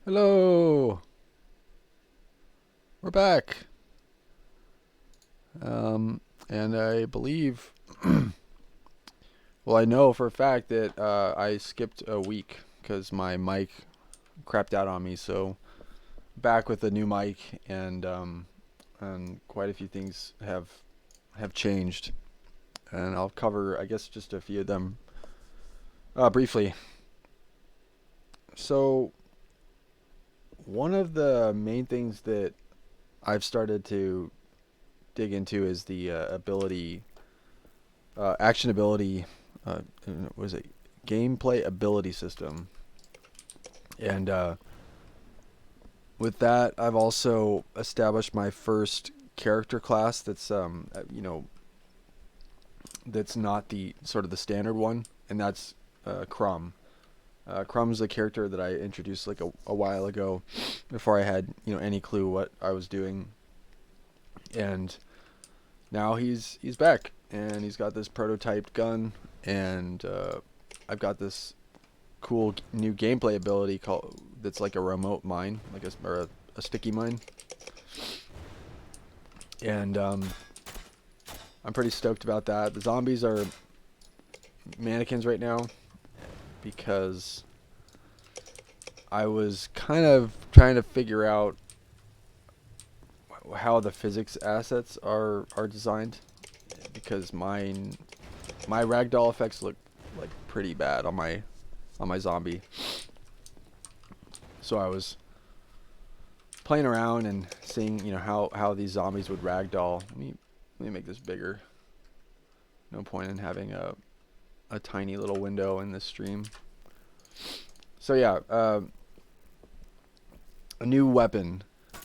Hello, we're back. And I believe, well, I know for a fact that I skipped a week because my mic crapped out on me. So back with a new mic, and quite a few things have changed, and I'll cover, I guess, just a few of them briefly. So one of the main things that I've started to dig into is the actionability, uh, was it gameplay ability system, and with that, I've also established my first character class that's not the sort of the standard one, and that's Crum. Crum's a character that I introduced like a while ago, before I had any clue what I was doing, and now he's back, and he's got this prototyped gun, and I've got this cool new gameplay ability called that's like a remote mine, like a sticky mine, and I'm pretty stoked about that. The zombies are mannequins right now because I was kind of trying to figure out how the physics assets are designed, because my ragdoll effects look like pretty bad on my zombie. So I was playing around and seeing how these zombies would ragdoll. Let me make this bigger. No point in having a tiny little window in this stream. So yeah, a new weapon,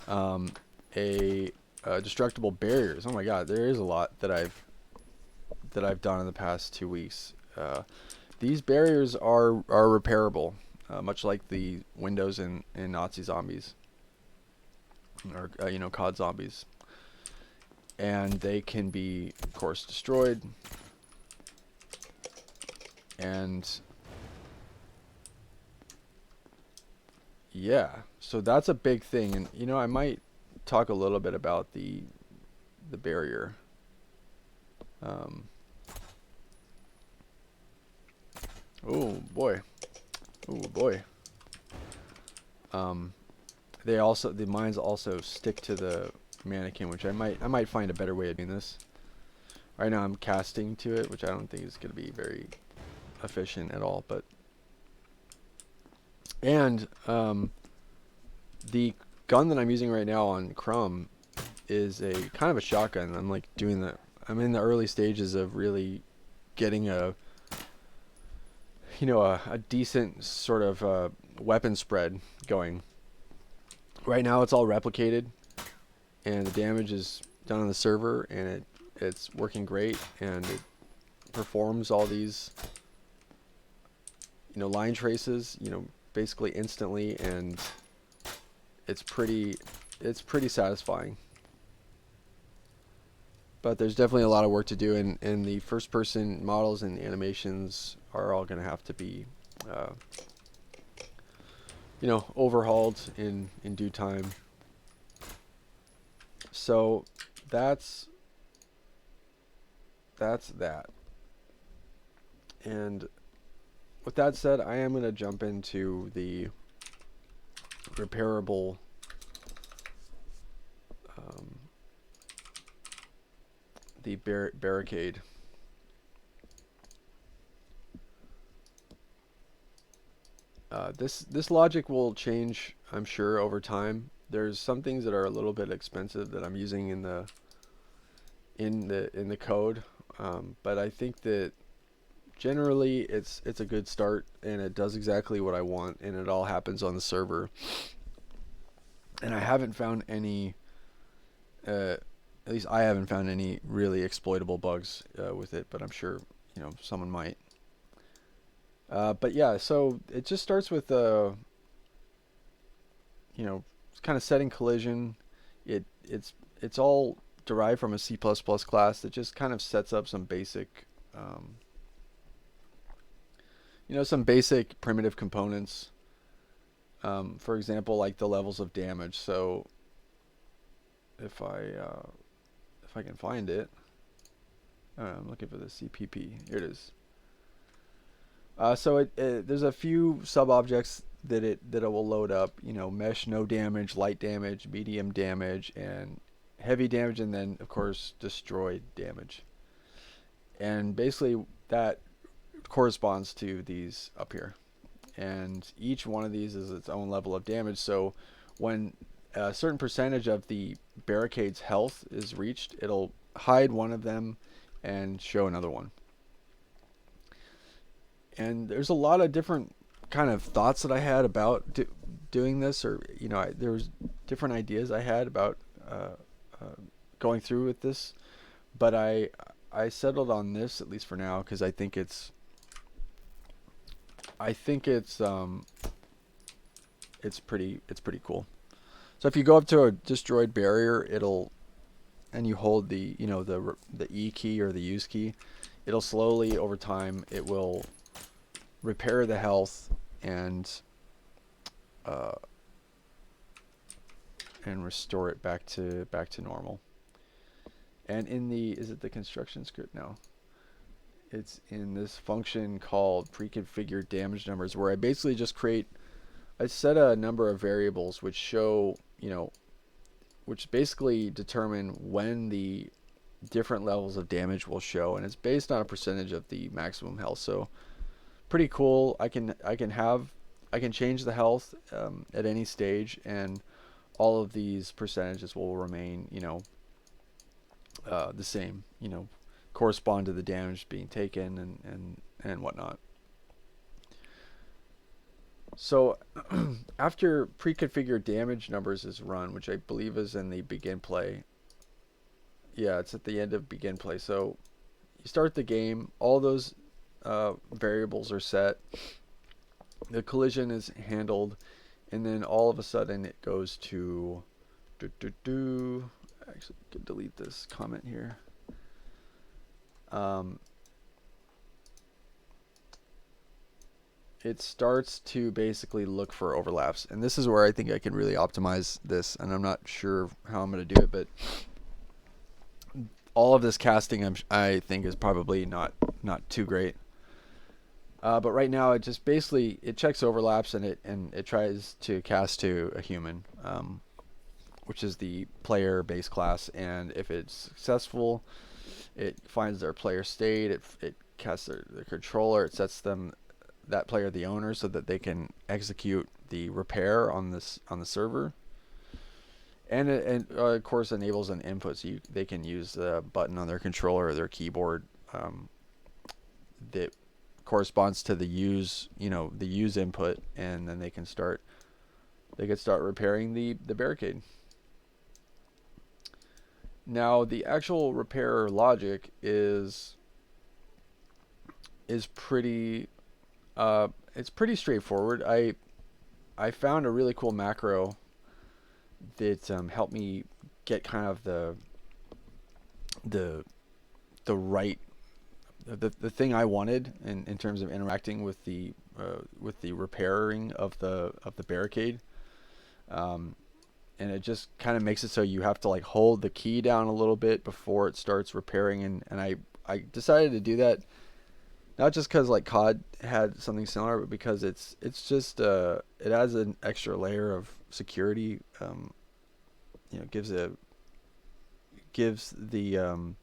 um, a destructible barriers. Oh my god, there is a lot that I've done in the past 2 weeks. These barriers are repairable, much like the windows in Nazi zombies, or COD zombies, and they can be, of course, destroyed. And yeah, so that's a big thing, and I might talk a little bit about the barrier. Um, oh boy, oh boy. Um, the mines also stick to the mannequin, which I might find a better way of doing this. Right now I'm casting to it, which I don't think is going to be very efficient at all. But and the gun that I'm using right now on Crum is a kind of a shotgun. I'm in the early stages of really getting a decent sort of weapon spread going. Right now it's all replicated, and the damage is done on the server, and it's working great, and it performs all these line traces basically instantly, and it's pretty it's pretty satisfying. But there's definitely a lot of work to do, and the first person models and animations are all going to have to be uh, overhauled in due time. So that's that. And with that said, I am going to jump into the repairable um, the barricade. This logic will change, I'm sure, over time. There's some things that are a little bit expensive that I'm using in the code, but I think that generally it's a good start, and it does exactly what I want, and it all happens on the server. And I haven't found any, at least I haven't found any really exploitable bugs with it, but I'm sure someone might. But yeah, so it just starts with kind of setting collision. It's all derived from a C++ class that just kind of sets up some basic um, some basic primitive components. For example, like the levels of damage. So if I can find it, I'm looking for the CPP. Here it is. So there's a few sub objects that it will load up. You know, mesh no damage, light damage, medium damage, and heavy damage, and then of course destroyed damage. And basically that corresponds to these up here. And each one of these is its own level of damage. So when a certain percentage of the barricade's health is reached, it'll hide one of them and show another one. And there's a lot of different kind of thoughts that I had about doing this, or there was different ideas I had about going through with this, but I settled on this, at least for now, because I think it's pretty cool. So if you go up to a destroyed barrier, and you hold the the E key or the use key, it'll slowly over time it will repair the health and restore it back to normal. And in is it the construction script? No, it's in this function called pre-configured damage numbers, where I basically just I set a number of variables which show, which basically determine when the different levels of damage will show, and it's based on a percentage of the maximum health. So pretty cool. I can change the health at any stage, and all of these percentages will remain, the same, correspond to the damage being taken and whatnot. So after pre-configured damage numbers is run, which I believe is in the begin play. Yeah, it's at the end of begin play. So you start the game, all those variables are set, the collision is handled, and then all of a sudden it goes to actually can delete this comment here. It starts to basically look for overlaps, and this is where I think I can really optimize this, and I'm not sure how I'm going to do it, but all of this casting I think is probably not too great. But right now it just basically it checks overlaps, and it tries to cast to a human, which is the player base class, and if it's successful, it finds their player state, it casts their controller, it sets that player the owner so that they can execute the repair on the server, and it of course enables an input, so they can use the button on their controller or their keyboard that corresponds to the use input, and then they can start repairing the barricade. Now the actual repair logic is pretty it's pretty straightforward. I found a really cool macro that helped me get kind of the right the thing I wanted in terms of interacting with the repairing of the barricade. And it just kind of makes it so you have to like hold the key down a little bit before it starts repairing, and I decided to do that not just because like COD had something similar, but because it's just it adds an extra layer of security. Gives it gives the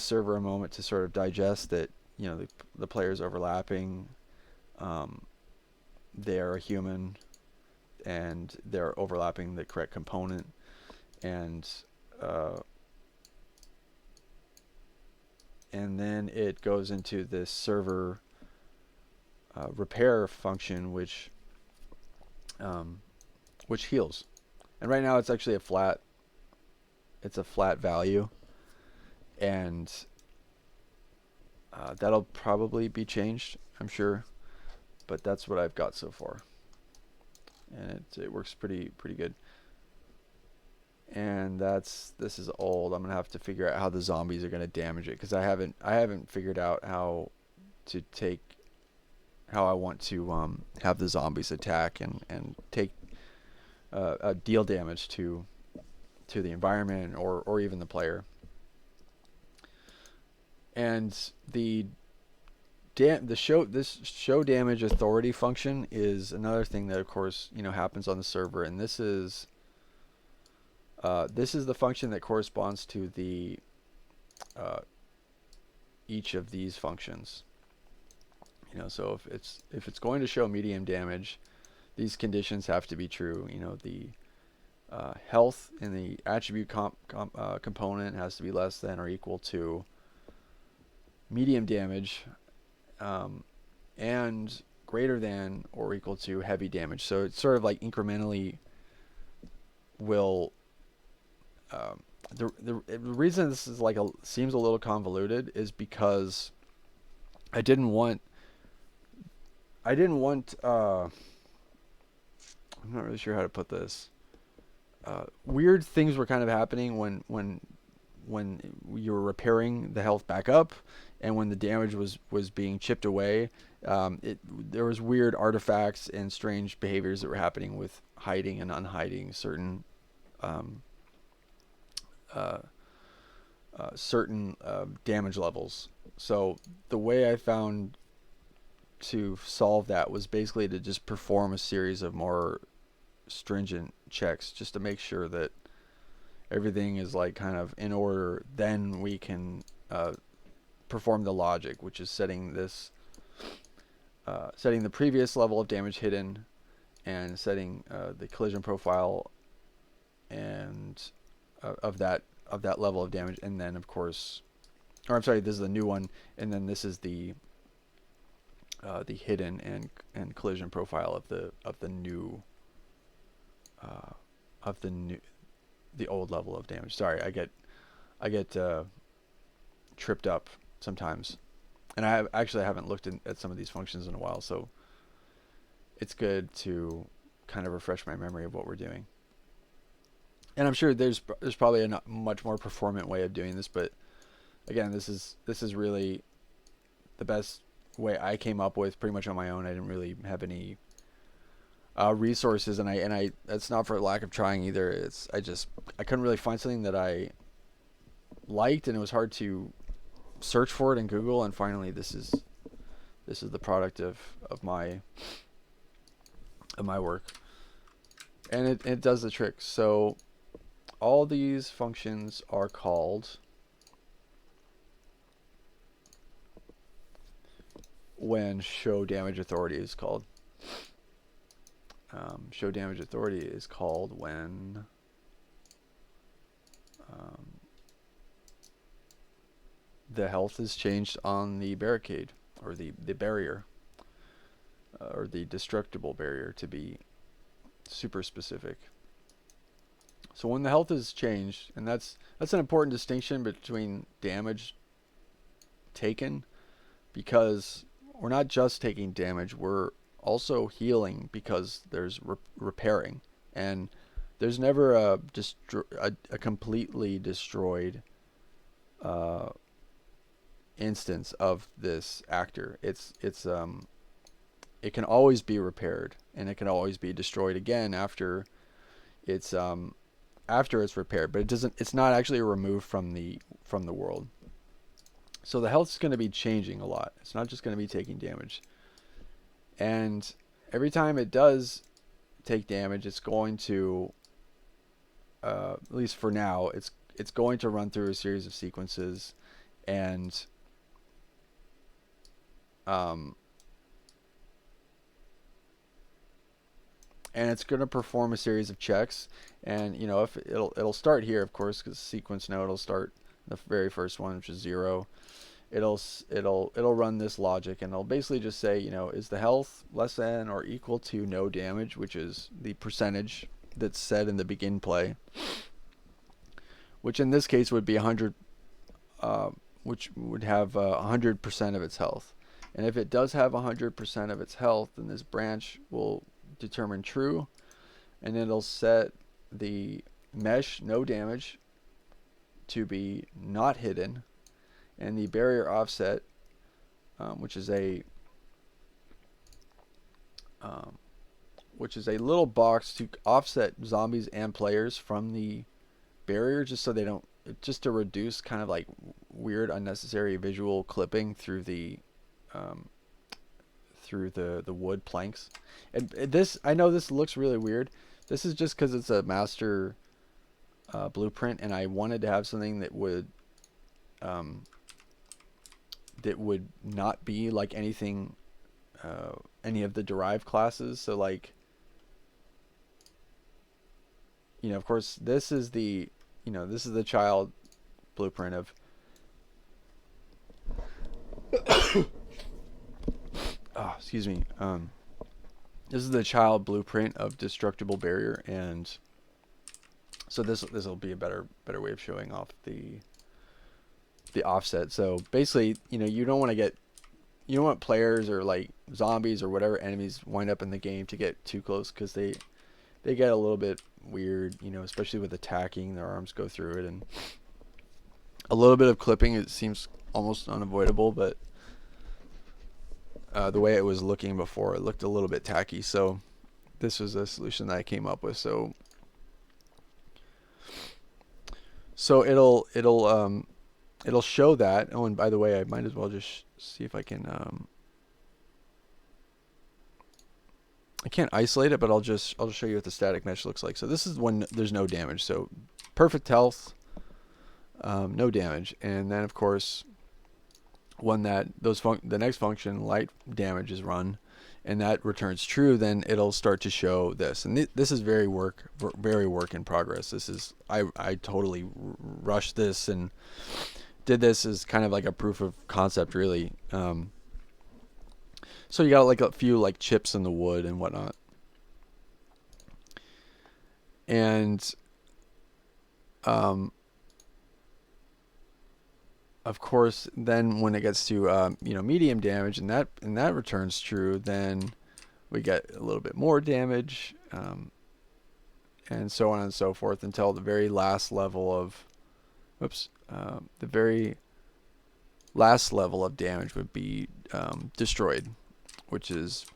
server a moment to sort of digest that the player's overlapping. They are a human, and they're overlapping the correct component, and then it goes into this server repair function, which heals. And right now it's actually a flat value, and that'll probably be changed, I'm sure, but that's what I've got so far, and it works pretty good. And this is old. I'm gonna have to figure out how the zombies are gonna damage it, because I haven't figured out how how I want to have the zombies attack and take deal damage to the environment or even the player. And this show damage authority function is another thing that of course happens on the server, and this is the function that corresponds to the each of these functions. So if it's going to show medium damage, these conditions have to be true. The health in the attribute component has to be less than or equal to medium damage, and greater than or equal to heavy damage. So it's sort of like incrementally will. The reason this is seems a little convoluted is because I didn't want. I'm not really sure how to put this. Weird things were kind of happening when you were repairing the health back up, and when the damage was being chipped away. There was weird artifacts and strange behaviors that were happening with hiding and unhiding certain damage levels. So the way I found to solve that was basically to just perform a series of more stringent checks just to make sure that everything is kind of in order. Then we can perform the logic, which is setting the previous level of damage hidden, and setting the collision profile and of that level of damage, and then of course, or I'm sorry, this is the new one, and then this is the hidden and collision profile of the old level of damage. Sorry, I get tripped up sometimes, and I haven't looked at some of these functions in a while, so it's good to kind of refresh my memory of what we're doing. And I'm sure there's probably a much more performant way of doing this, but again, this is really the best way I came up with pretty much on my own. I didn't really have any resources, and I that's not for lack of trying either. I couldn't really find something that I liked, and it was hard to search for it in Google, and finally this is the product of my work, and it does the trick. So all these functions are called when show damage authority is called. Show damage authority is called when the health is changed on the barricade, or the barrier, or the destructible barrier, to be super specific. So when the health is changed, and that's an important distinction between damage taken, because we're not just taking damage, we're also healing, because there's repairing, and there's never a completely destroyed instance of this actor. It can always be repaired, and it can always be destroyed again after it's repaired, but it's not actually removed from the world. So the health is going to be changing a lot. It's not just going to be taking damage. And every time it does take damage, it's going to, at least for now, it's going to run through a series of sequences, and it's going to perform a series of checks. And if it'll start here, of course, because sequence node will start the very first one, which is 0. It'll run this logic, and it'll basically just say, is the health less than or equal to no damage, which is the percentage that's set in the begin play, which in this case would be 100, which would have 100% of its health. And if it does have 100% of its health, then this branch will determine true, and it'll set the mesh no damage to be not hidden, and the barrier offset, which is a um, which is a little box to offset zombies and players from the barrier, just so they don't, just to reduce kind of like weird unnecessary visual clipping through um, the wood planks. And this, I know this looks really weird. This is just because it's a master blueprint, and I wanted to have something um, that would not be like anything, any of the derived classes. So like, of course, this is this is the child blueprint of oh, excuse me. This is the child blueprint of Destructible barrier, and so this will be a better way of showing off the offset. So basically, you don't want players or like zombies or whatever enemies wind up in the game to get too close, because they get a little bit weird, especially with attacking. Their arms go through it, and a little bit of clipping. It seems almost unavoidable, but the way it was looking before, it looked a little bit tacky. So this was a solution that I came up with. So it'll show that. Oh, and by the way, I might as well just see if I can. I can't isolate it, but I'll just show you what the static mesh looks like. So this is when there's no damage. So perfect health, no damage, and then of course, when the next function, light damage, is run, and that returns true, then it'll start to show this. And this is very work in progress. This is I totally rushed this and did this as kind of like a proof of concept, really. So you got like a few like chips in the wood and whatnot, and of course, then when it gets to medium damage, and that returns true, then we get a little bit more damage, and so on and so forth, until the very last level of the very last level of damage would be destroyed, which is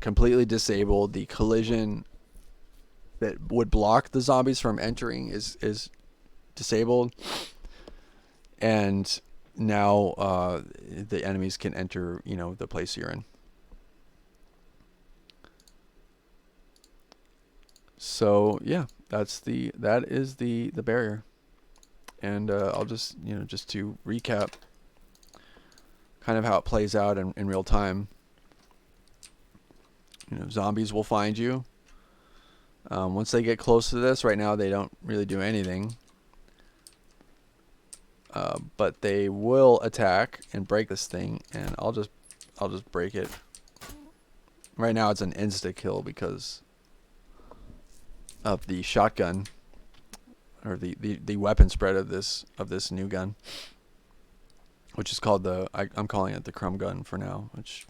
completely disabled. The collision that would block the zombies from entering is disabled. And now the enemies can enter, the place you're in. So yeah, that is the barrier. And I'll just just to recap kind of how it plays out in real time. Zombies will find you. Once they get close to this, right now they don't really do anything. But they will attack and break this thing, and I'll just break it. Right now it's an insta kill because of the shotgun, or the weapon spread of this new gun, which is called I'm calling it the CrumGun for now, which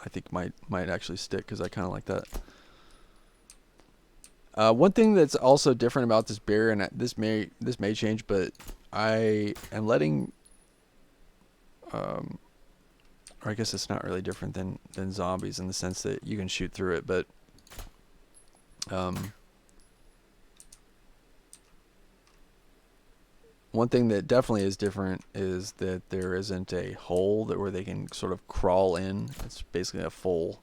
I think might actually stick, because I kind of like that. One thing that's also different about this barrier, and this may change, but I am letting, or I guess it's not really different than zombies in the sense that you can shoot through it, but one thing that definitely is different is that there isn't a hole where they can sort of crawl in. It's basically a full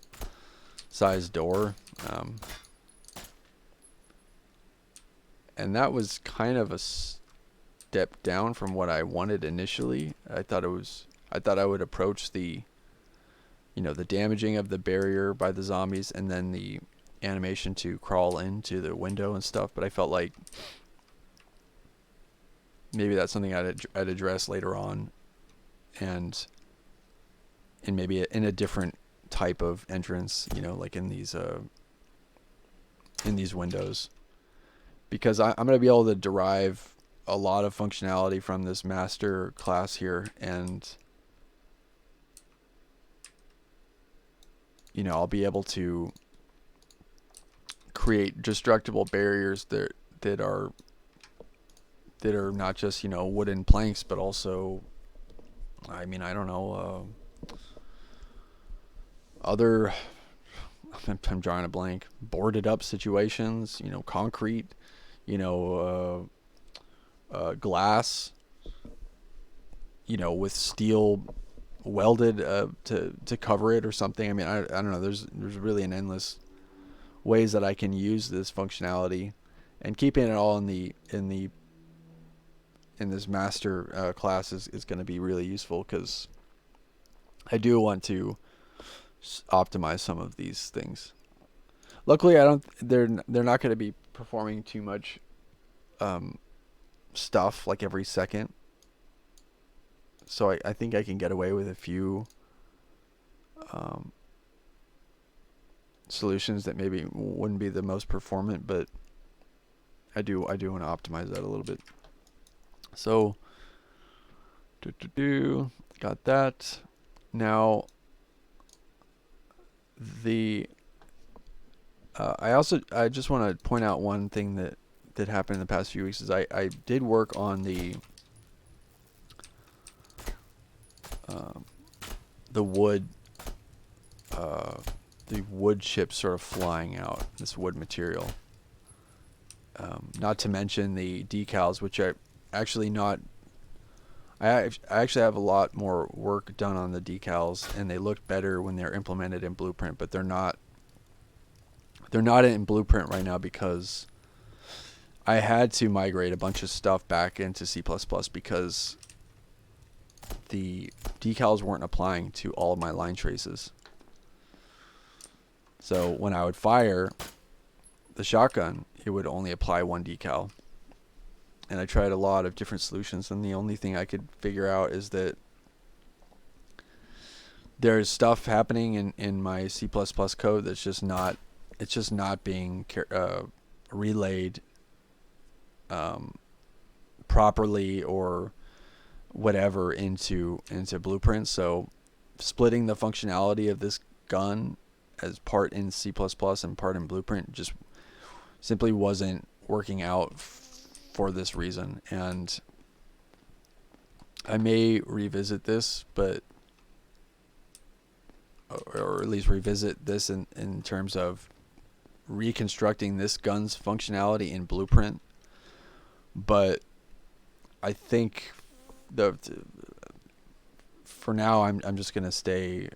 size door. And that was kind of a step down from what I wanted initially. I thought I would approach the damaging of the barrier by the zombies, and then the animation to crawl into the window and stuff, but I felt like maybe that's something I'd address later on, and maybe in a different type of entrance, like in these windows, because I'm going to be able to derive a lot of functionality from this master class here, and I'll be able to create destructible barriers that are not just wooden planks, but also, I don't know, other I'm drawing a blank. Boarded up situations, concrete, glass, with steel welded to cover it or something. I mean, I don't know. There's really an endless ways that I can use this functionality, and keeping it all in this master class is going to be really useful, because I do want to optimize some of these things. Luckily, they're not going to be performing too much stuff like every second, so I think I can get away with a few solutions that maybe wouldn't be the most performant, but I do want to optimize that a little bit. So got that. Now I just want to point out one thing that happened in the past few weeks is I did work on the wood chips sort of flying out, this wood material. Not to mention the decals, which I actually have a lot more work done on the decals, and they look better when they're implemented in Blueprint, but they're not in Blueprint right now because I had to migrate a bunch of stuff back into C++ because the decals weren't applying to all of my line traces. So when I would fire the shotgun, it would only apply one decal. And I tried a lot of different solutions, and the only thing I could figure out is that there's stuff happening in my C++ code that's just not being relayed properly or whatever into Blueprint. So splitting the functionality of this gun as part in C++ and part in Blueprint just simply wasn't working out for this reason. And I may revisit this, or at least revisit this in terms of reconstructing this gun's functionality in Blueprint. But I think for now I'm just going to stay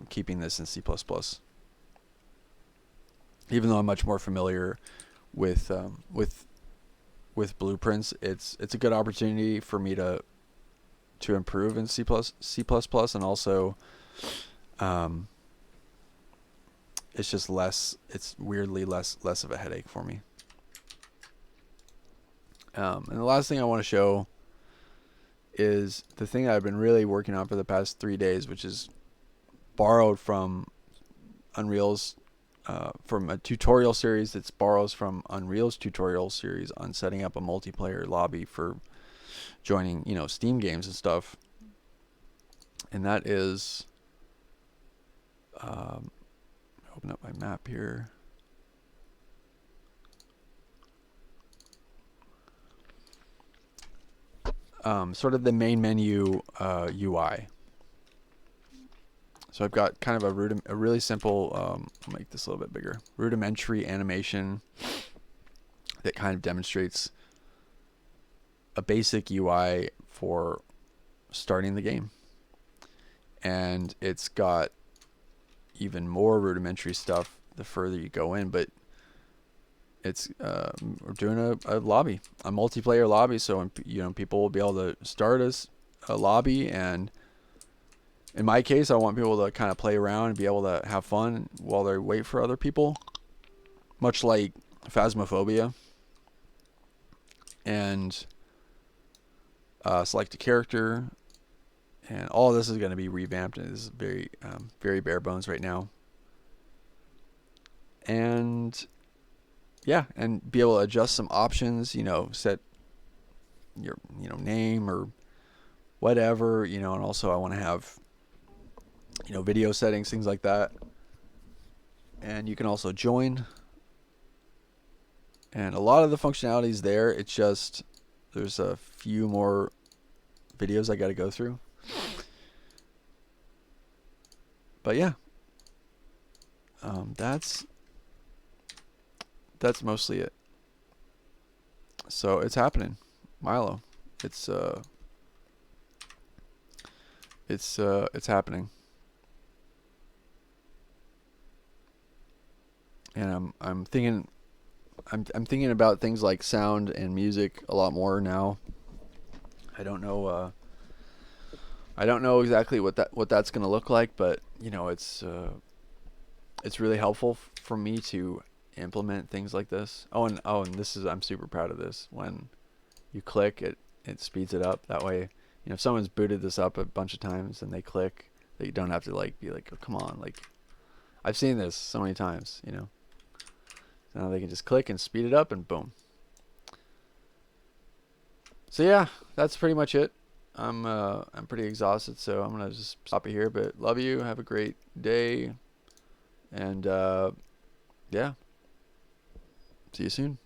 keeping this in C++. Even though I'm much more familiar with blueprints, it's a good opportunity for me to improve in C++, and also it's just it's weirdly less of a headache for me. And the last thing I want to show is the thing I've been really working on for the past 3 days, which is borrowed from Unreal's from a tutorial series that's borrows from Unreal's tutorial series on setting up a multiplayer lobby for joining, Steam games and stuff. And that is, open up my map here. Sort of the main menu UI. So I've got kind of a really simple, I'll make this a little bit bigger, rudimentary animation that kind of demonstrates a basic UI for starting the game. And it's got even more rudimentary stuff the further you go in, but it's we're doing a lobby, a multiplayer lobby, so people will be able to start a lobby, and in my case I want people to kind of play around and be able to have fun while they wait for other people, much like Phasmophobia, and select a character, and all of this is going to be revamped, and this is very very bare bones right now. And yeah, and be able to adjust some options, set your name or whatever, and also I want to have video settings, things like that. And you can also join, and a lot of the functionality is there. It's just there's a few more videos I got to go through. But yeah, that's mostly it. So it's happening, Milo. It's it's happening, and I'm thinking about things like sound and music a lot more now. I don't know I don't know exactly what that's gonna look like, but you know it's really helpful for me to implement things like this. And this is, I'm super proud of this. When you click it, it speeds it up. That way, you know, if someone's booted this up a bunch of times and they click, that you don't have to like be like, oh, come on, like I've seen this so many times, you know. So now they can just click and speed it up and boom. So yeah, that's pretty much it. I'm pretty exhausted, so I'm gonna just stop it here. But love you. Have a great day, and yeah, see you soon.